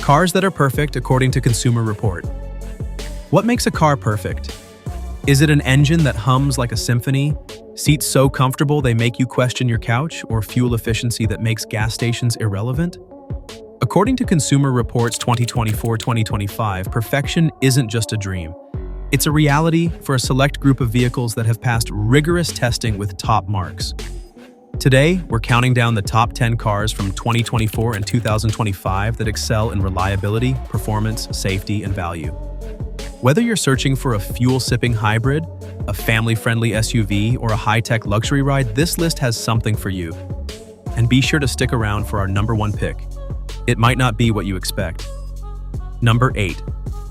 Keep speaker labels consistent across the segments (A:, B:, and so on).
A: Cars that are perfect according to Consumer Report. What makes a car perfect? Is it an engine that hums like a symphony, seats so comfortable they make you question your couch, or fuel efficiency that makes gas stations irrelevant? According to Consumer Reports 2024-2025, perfection isn't just a dream. It's a reality for a select group of vehicles that have passed rigorous testing with top marks. Today, we're counting down the top 10 cars from 2024 and 2025 that excel in reliability, performance, safety, and value. Whether you're searching for a fuel-sipping hybrid, a family-friendly SUV, or a high-tech luxury ride, this list has something for you. And be sure to stick around for our number one pick. It might not be what you expect. Number 8.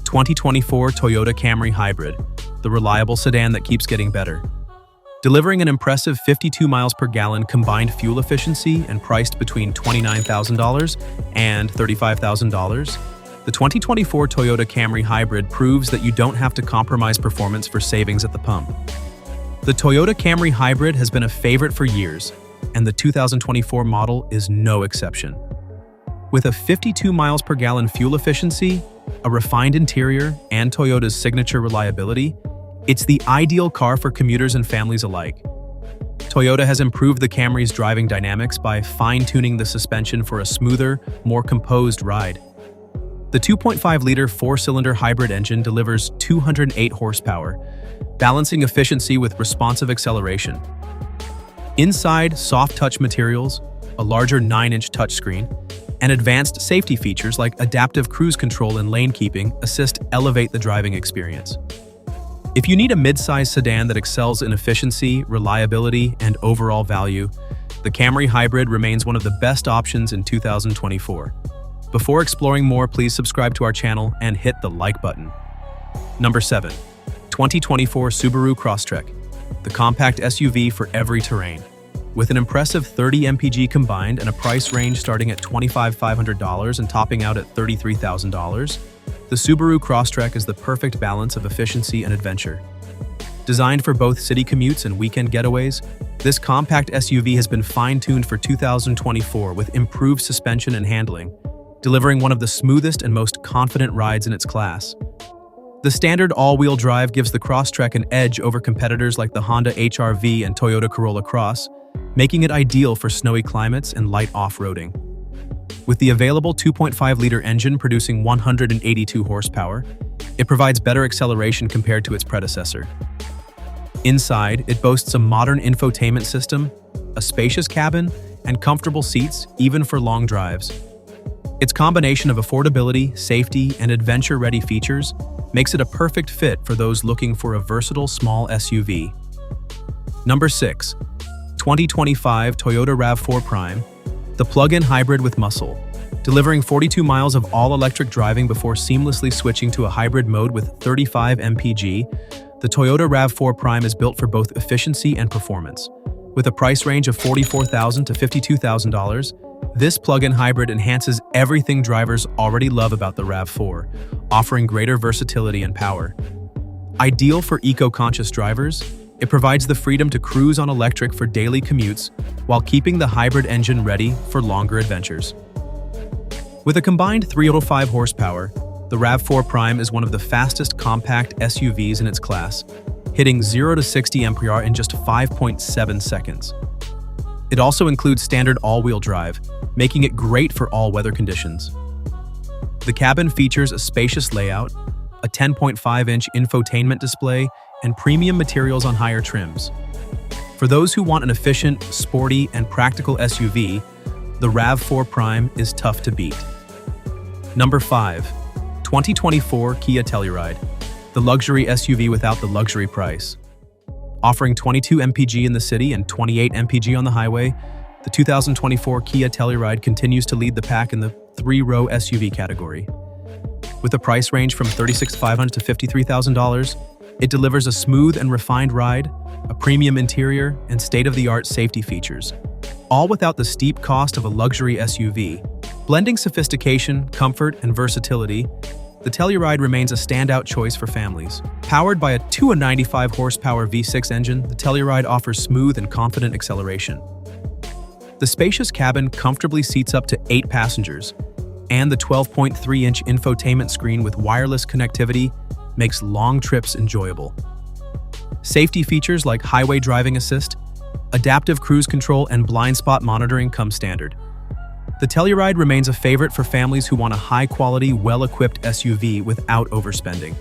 A: 2024 Toyota Camry Hybrid, the reliable sedan that keeps getting better. Delivering an impressive 52 miles per gallon combined fuel efficiency and priced between $29,000 and $35,000, the 2024 Toyota Camry Hybrid proves that you don't have to compromise performance for savings at the pump. The Toyota Camry Hybrid has been a favorite for years, and the 2024 model is no exception. With a 52 miles per gallon fuel efficiency, a refined interior, and Toyota's signature reliability, it's the ideal car for commuters and families alike. Toyota has improved the Camry's driving dynamics by fine-tuning the suspension for a smoother, more composed ride. The 2.5-liter four-cylinder hybrid engine delivers 208 horsepower, balancing efficiency with responsive acceleration. Inside, soft-touch materials, a larger 9-inch touchscreen, and advanced safety features like adaptive cruise control and lane keeping elevate the driving experience. If you need a mid-size sedan that excels in efficiency, reliability, and overall value, the Camry Hybrid remains one of the best options in 2024. Before exploring more, please subscribe to our channel and hit the like button. Number 7. 2024 Subaru Crosstrek, the compact SUV for every terrain. With an impressive 30 mpg combined and a price range starting at $25,500 and topping out at $33,000, the Subaru Crosstrek is the perfect balance of efficiency and adventure. Designed for both city commutes and weekend getaways, this compact SUV has been fine-tuned for 2024 with improved suspension and handling, delivering one of the smoothest and most confident rides in its class. The standard all-wheel drive gives the Crosstrek an edge over competitors like the Honda HR-V and Toyota Corolla Cross, making it ideal for snowy climates and light off-roading. With the available 2.5-liter engine producing 182 horsepower, it provides better acceleration compared to its predecessor. Inside, it boasts a modern infotainment system, a spacious cabin, and comfortable seats, even for long drives. Its combination of affordability, safety, and adventure-ready features makes it a perfect fit for those looking for a versatile small SUV. Number 6. 2025 Toyota RAV4 Prime, the plug-in hybrid with muscle. Delivering 42 miles of all-electric driving before seamlessly switching to a hybrid mode with 35 mpg, the Toyota RAV4 Prime is built for both efficiency and performance. With a price range of $44,000 to $52,000, this plug-in hybrid enhances everything drivers already love about the RAV4, offering greater versatility and power. Ideal for eco-conscious drivers, it provides the freedom to cruise on electric for daily commutes while keeping the hybrid engine ready for longer adventures. With a combined 305 horsepower, the RAV4 Prime is one of the fastest compact SUVs in its class, hitting 0 to 60 mph in just 5.7 seconds. It also includes standard all-wheel drive, making it great for all weather conditions. The cabin features a spacious layout, a 10.5-inch infotainment display, and premium materials on higher trims. For those who want an efficient, sporty, and practical SUV, the RAV4 Prime is tough to beat. Number 5. 2024 Kia Telluride, the luxury SUV without the luxury price. Offering 22 mpg in the city and 28 mpg on the highway, the 2024 Kia Telluride continues to lead the pack in the three-row SUV category. With a price range from $36,500 to $53,000, it delivers a smooth and refined ride, a premium interior, and state-of-the-art safety features, all without the steep cost of a luxury SUV. Blending sophistication, comfort, and versatility, the Telluride remains a standout choice for families. Powered by a 295 horsepower V6 engine, the Telluride offers smooth and confident acceleration. The spacious cabin comfortably seats up to 8 passengers, and the 12.3-inch infotainment screen with wireless connectivity makes long trips enjoyable. Safety features like highway driving assist, adaptive cruise control, and blind spot monitoring come standard. The Telluride remains a favorite for families who want a high-quality, well-equipped SUV without overspending.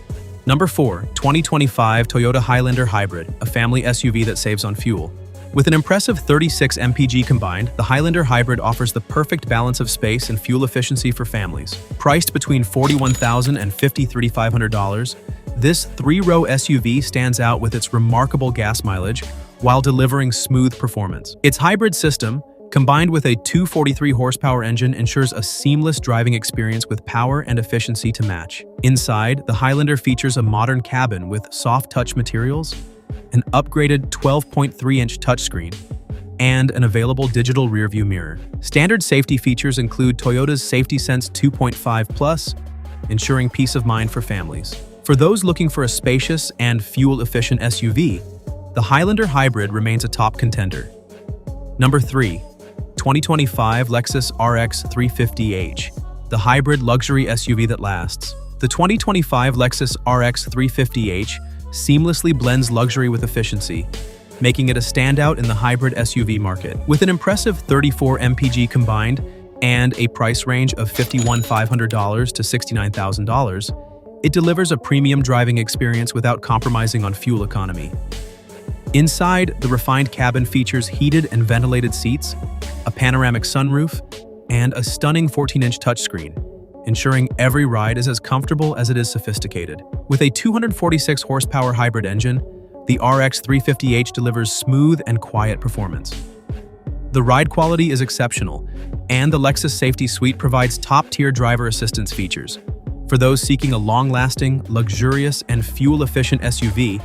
A: Number 4, 2025 Toyota Highlander Hybrid, a family SUV that saves on fuel. With an impressive 36 mpg combined, the Highlander Hybrid offers the perfect balance of space and fuel efficiency for families. Priced between $41,000 and $53,500, this three-row SUV stands out with its remarkable gas mileage while delivering smooth performance. Its hybrid system, combined with a 243 horsepower engine, ensures a seamless driving experience with power and efficiency to match. Inside, the Highlander features a modern cabin with soft touch materials, an upgraded 12.3-inch touchscreen, and an available digital rearview mirror. Standard safety features include Toyota's Safety Sense 2.5 Plus, ensuring peace of mind for families. For those looking for a spacious and fuel-efficient SUV, the Highlander Hybrid remains a top contender. Number 3, 2025 Lexus RX 350h, the hybrid luxury SUV that lasts. The 2025 Lexus RX 350h seamlessly blends luxury with efficiency, making it a standout in the hybrid SUV market. With an impressive 34 mpg combined and a price range of $51,500 to $69,000, it delivers a premium driving experience without compromising on fuel economy. Inside, the refined cabin features heated and ventilated seats, a panoramic sunroof, and a stunning 14-inch touchscreen, ensuring every ride is as comfortable as it is sophisticated. With a 246 horsepower hybrid engine, the RX 350h delivers smooth and quiet performance. The ride quality is exceptional, and the Lexus Safety Suite provides top-tier driver assistance features. For those seeking a long-lasting, luxurious, and fuel-efficient SUV,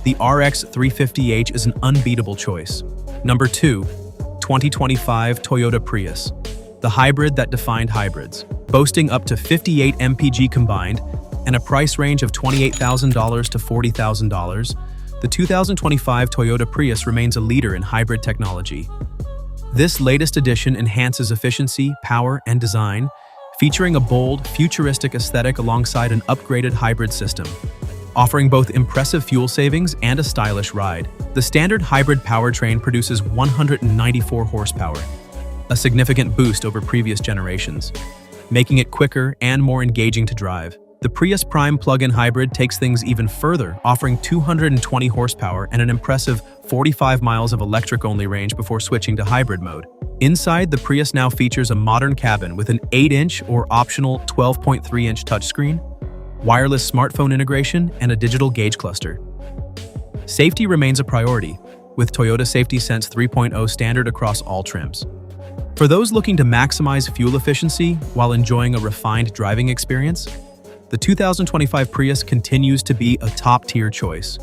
A: the RX 350h is an unbeatable choice. Number 2, 2025 Toyota Prius, the hybrid that defined hybrids. Boasting up to 58 mpg combined and a price range of $28,000 to $40,000, the 2025 Toyota Prius remains a leader in hybrid technology. This latest edition enhances efficiency, power, and design, featuring a bold, futuristic aesthetic alongside an upgraded hybrid system, offering both impressive fuel savings and a stylish ride. The standard hybrid powertrain produces 194 horsepower, a significant boost over previous generations, making it quicker and more engaging to drive. The Prius Prime plug-in hybrid takes things even further, offering 220 horsepower and an impressive 45 miles of electric-only range before switching to hybrid mode. Inside, the Prius now features a modern cabin with an 8-inch or optional 12.3-inch touchscreen, wireless smartphone integration, and a digital gauge cluster. Safety remains a priority, with Toyota Safety Sense 3.0 standard across all trims. For those looking to maximize fuel efficiency while enjoying a refined driving experience, the 2025 Prius continues to be a top-tier choice.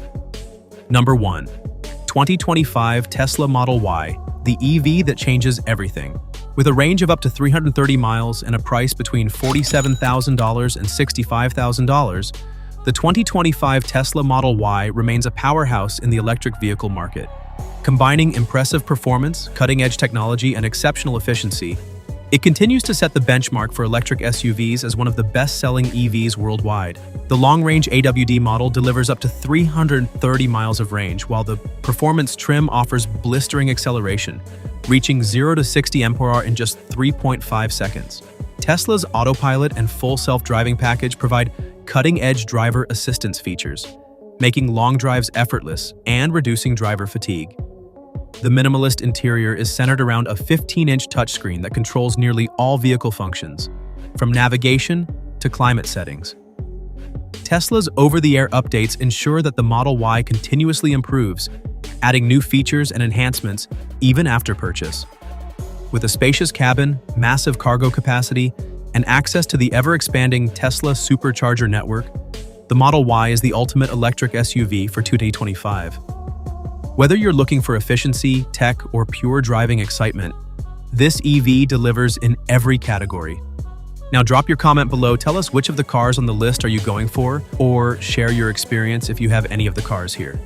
A: Number 1, 2025 Tesla Model Y, the EV that changes everything. With a range of up to 330 miles and a price between $47,000 and $65,000, the 2025 Tesla Model Y remains a powerhouse in the electric vehicle market. Combining impressive performance, cutting-edge technology, and exceptional efficiency, it continues to set the benchmark for electric SUVs as one of the best-selling EVs worldwide. The long-range AWD model delivers up to 330 miles of range, while the performance trim offers blistering acceleration, reaching 0 to 60 mph in just 3.5 seconds. Tesla's autopilot and full self-driving package provide cutting-edge driver assistance features, making long drives effortless and reducing driver fatigue. The minimalist interior is centered around a 15-inch touchscreen that controls nearly all vehicle functions, from navigation to climate settings. Tesla's over-the-air updates ensure that the Model Y continuously improves, adding new features and enhancements even after purchase. With a spacious cabin, massive cargo capacity, and access to the ever-expanding Tesla supercharger network, the Model Y is the ultimate electric SUV for 2025. Whether you're looking for efficiency, tech, or pure driving excitement, this EV delivers in every category. Now drop your comment below, tell us which of the cars on the list are you going for, or share your experience if you have any of the cars here.